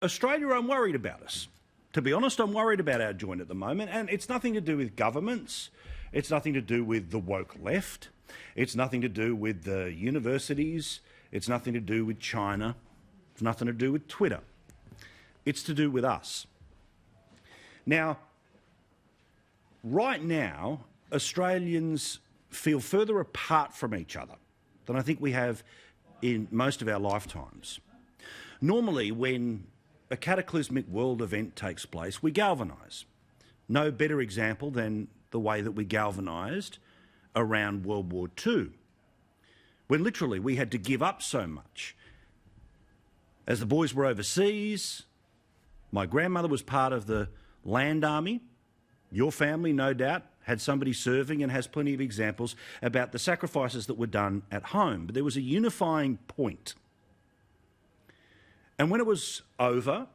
Australia, I'm worried about us. To be honest, I'm worried about our joint at the moment, and it's nothing to do with governments. It's nothing to do with the woke left. It's nothing to do with the universities. It's nothing to do with China. It's nothing to do with Twitter. It's to do with us. Now, right now, Australians feel further apart from each other than I think we have in most of our lifetimes. Normally, when a cataclysmic world event takes place, we galvanise. No better example than the way that we galvanised around World War II, when literally we had to give up so much. As the boys were overseas, my grandmother was part of the Land Army. Your family, no doubt, had somebody serving and has plenty of examples about the sacrifices that were done at home. But there was a unifying point. And when it was over,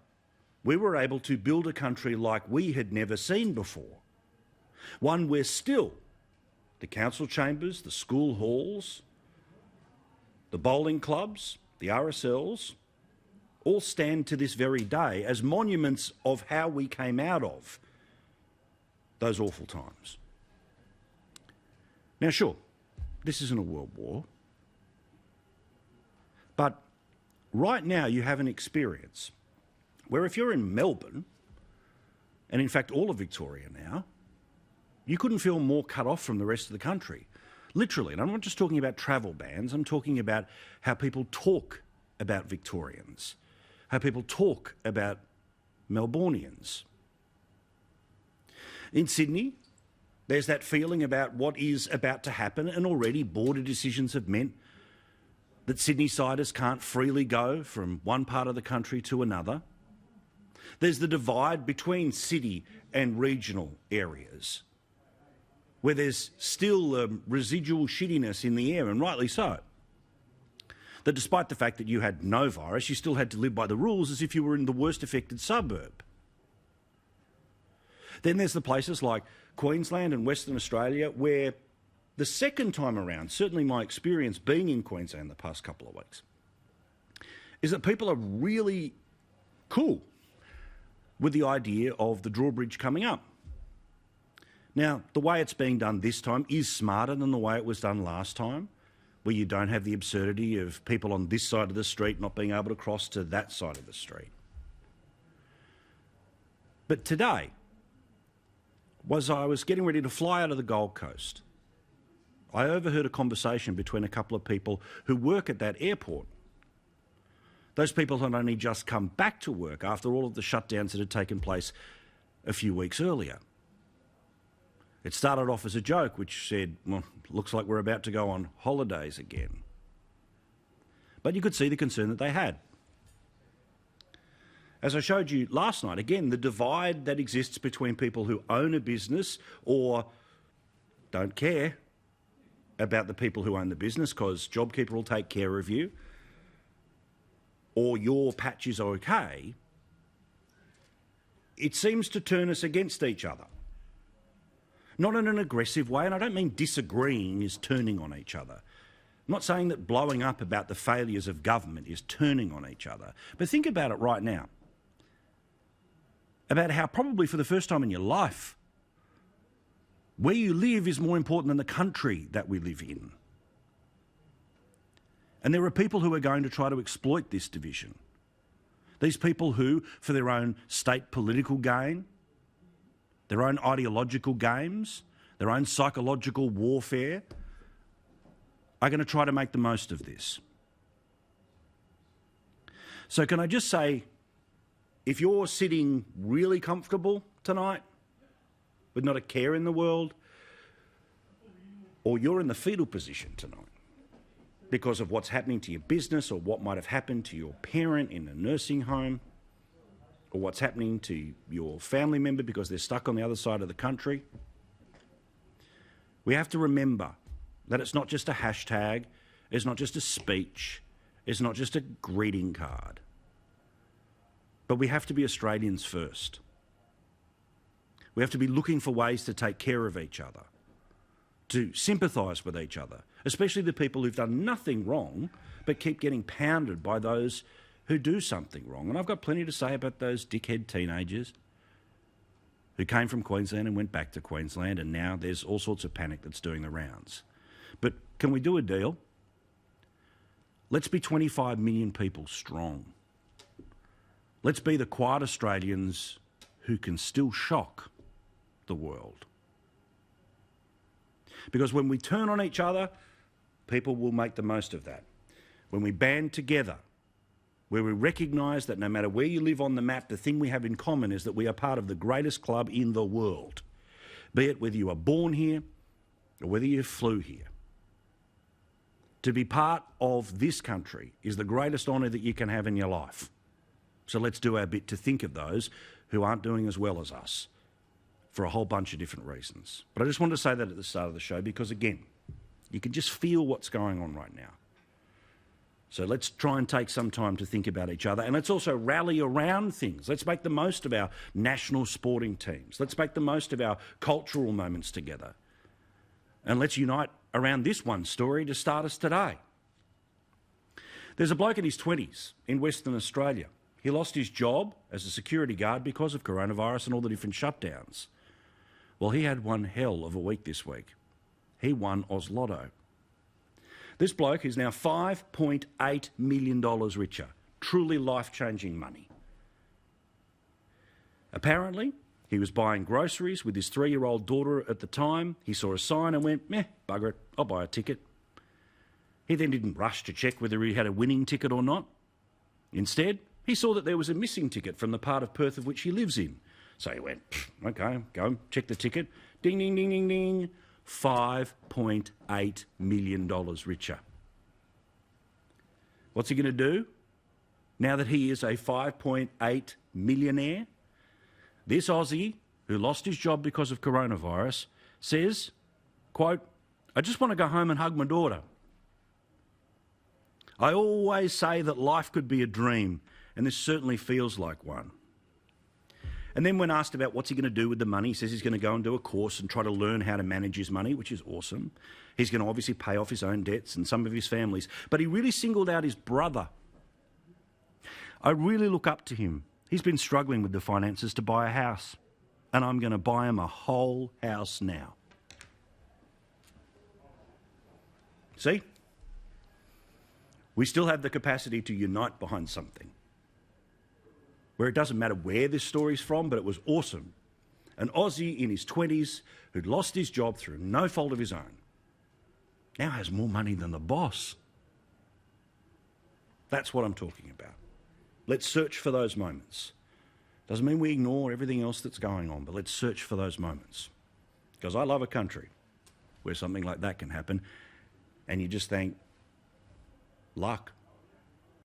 we were able to build a country like we had never seen before. One where still the council chambers, the school halls, the bowling clubs, the RSLs, all stand to this very day as monuments of how we came out of those awful times. Now, sure, this isn't a world war, but right now you have an experience where if you're in Melbourne, and in fact all of Victoria now, you couldn't feel more cut off from the rest of the country. Literally, and I'm not just talking about travel bans, I'm talking about how people talk about Victorians, how people talk about Melburnians. In Sydney, there's that feeling about what is about to happen, and already border decisions have meant that Sydney-siders can't freely go from one part of the country to another. There's the divide between city and regional areas, where there's still residual shittiness in the air, and rightly so. That despite the fact that you had no virus, you still had to live by the rules as if you were in the worst affected suburb. Then there's the places like Queensland and Western Australia where the second time around, certainly my experience being in Queensland the past couple of weeks, is that people are really cool with the idea of the drawbridge coming up. Now, the way it's being done this time is smarter than the way it was done last time, where you don't have the absurdity of people on this side of the street not being able to cross to that side of the street. But today, I was getting ready to fly out of the Gold Coast, I overheard a conversation between a couple of people who work at that airport. Those people had only just come back to work after all of the shutdowns that had taken place a few weeks earlier. It started off as a joke which said, well, looks like we're about to go on holidays again. But you could see the concern that they had. As I showed you last night, again, the divide that exists between people who own a business or don't care about the people who own the business because JobKeeper will take care of you, or your patch is okay, it seems to turn us against each other. Not in an aggressive way, and I don't mean disagreeing is turning on each other. I'm not saying that blowing up about the failures of government is turning on each other, but think about it right now, about how probably for the first time in your life, where you live is more important than the country that we live in. And there are people who are going to try to exploit this division. These people who, for their own state political gain, their own ideological games, their own psychological warfare, are going to try to make the most of this. So can I just say, if you're sitting really comfortable tonight, with not a care in the world, or you're in the fetal position tonight because of what's happening to your business or what might have happened to your parent in a nursing home, or what's happening to your family member because they're stuck on the other side of the country, we have to remember that it's not just a hashtag, it's not just a speech, it's not just a greeting card, but we have to be Australians first. We have to be looking for ways to take care of each other, to sympathise with each other, especially the people who've done nothing wrong but keep getting pounded by those who do something wrong. And I've got plenty to say about those dickhead teenagers who came from Queensland and went back to Queensland, and now there's all sorts of panic that's doing the rounds. But can we do a deal? Let's be 25 million people strong. Let's be the quiet Australians who can still shock the world. Because when we turn on each other, people will make the most of that. When we band together, where we recognise that no matter where you live on the map, the thing we have in common is that we are part of the greatest club in the world, be it whether you were born here or whether you flew here. To be part of this country is the greatest honour that you can have in your life. So let's do our bit to think of those who aren't doing as well as us for a whole bunch of different reasons. But I just wanted to say that at the start of the show because, again, you can just feel what's going on right now. So let's try and take some time to think about each other, and let's also rally around things. Let's make the most of our national sporting teams. Let's make the most of our cultural moments together. And let's unite around this one story to start us today. There's a bloke in his 20s in Western Australia. He lost his job as a security guard because of coronavirus and all the different shutdowns. Well, he had one hell of a week this week. He won Oz Lotto. This bloke is now $5.8 million richer. Truly life-changing money. Apparently, he was buying groceries with his 3-year-old daughter at the time. He saw a sign and went, meh, bugger it, I'll buy a ticket. He then didn't rush to check whether he had a winning ticket or not. Instead, he saw that there was a missing ticket from the part of Perth of which he lives in. So he went, okay, go check the ticket. Ding, ding, ding, ding, ding. $5.8 million richer. What's he going to do now that he is a 5.8 millionaire? This Aussie, who lost his job because of coronavirus, says, quote, I just want to go home and hug my daughter. I always say that life could be a dream, and this certainly feels like one. And then when asked about what's he going to do with the money, he says he's going to go and do a course and try to learn how to manage his money, which is awesome. He's going to obviously pay off his own debts and some of his family's. But he really singled out his brother. I really look up to him. He's been struggling with the finances to buy a house, and I'm going to buy him a whole house now. See? We still have the capacity to unite behind something, where it doesn't matter where this story's from, but it was awesome. An Aussie in his 20s who'd lost his job through no fault of his own now has more money than the boss. That's what I'm talking about. Let's search for those moments. Doesn't mean we ignore everything else that's going on, but let's search for those moments. Because I love a country where something like that can happen, and you just think, luck.